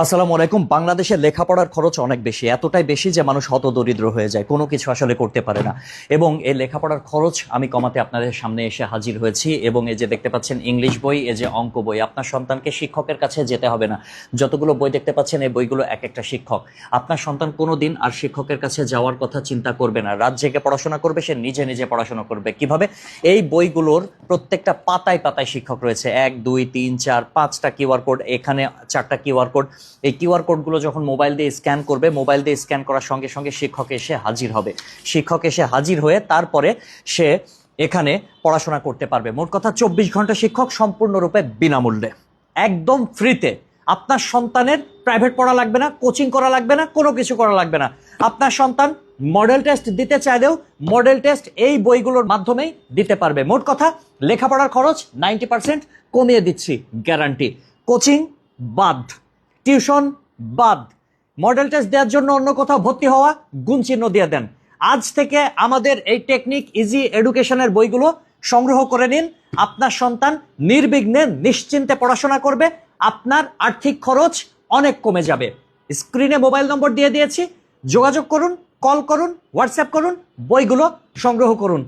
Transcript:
আসসালামু আলাইকুম। বাংলাদেশের লেখাপড়ার খরচ অনেক বেশি, এতটাই বেশি যে মানুষ হতদরিদ্র হয়ে যায়, কোনো কিছু আসলে করতে পারে না। এবং এই লেখাপড়ার খরচ আমি কমাতে আপনাদের সামনে এসে হাজির হয়েছি। এবং এই যে দেখতে পাচ্ছেন ইংলিশ বই, এই যে অঙ্ক বই, আপনার সন্তানকে শিক্ষকের কাছে যেতে হবে না। যতগুলো বই দেখতে পাচ্ছেন এই বইগুলো এক একটা শিক্ষক। আপনার সন্তান কোনো দিন আর শিক্ষকের কাছে যাওয়ার কথা চিন্তা করবে না, রাত জেগে পড়াশোনা করবে, সে নিজে নিজে পড়াশোনা করবে। কিভাবে? এই বইগুলোর প্রত্যেকটা পাতায় পাতায় শিক্ষক রয়েছে, 1 2 3 4 5টা কিউআর কোড, এখানে 4টা কিউআর কোড। এই কিউআর কোডগুলো যখন মোবাইল দিয়ে স্ক্যান করবে, মোবাইল দিয়ে স্ক্যান করার সঙ্গে সঙ্গে শিক্ষক এসে হাজির হবে। শিক্ষক এসে হাজির হয়ে তারপরে সে এখানে পড়াশোনা করতে পারবে। মোট কথা 24 ঘন্টা শিক্ষক, সম্পূর্ণরূপে বিনামূল্যে, একদম ফ্রিতে। আপনার সন্তানের প্রাইভেট পড়া লাগবে না, কোচিং করা লাগবে না, কোনো কিছু করা লাগবে না। আপনার সন্তান মডেল টেস্ট দিতে চাইলেও মডেল টেস্ট এই বইগুলোর মাধ্যমেই দিতে পারবে। মোট কথা লেখাপড়ার খরচ 90% কমিয়ে দিচ্ছি, গ্যারান্টি। কোচিং বাদ, টিউশন বাদ, মডেল টেস্ট দেওয়ার জন্য অন্য কোথাও ভর্তি হওয়া গুণ চিহ্ন দিয়ে দেন। আজ থেকে আমাদের এই টেকনিক ইজি এডুকেশনের বইগুলো সংগ্রহ করে নিন। আপনার সন্তান নির্বিঘ্নে নিশ্চিন্তে পড়াশোনা করবে, আপনার আর্থিক খরচ অনেক কমে যাবে। স্ক্রিনে মোবাইল নম্বর দিয়ে দিয়েছি, যোগাযোগ করুন, কল করুন, হোয়াটসঅ্যাপ করুন, বইগুলো সংগ্রহ করুন।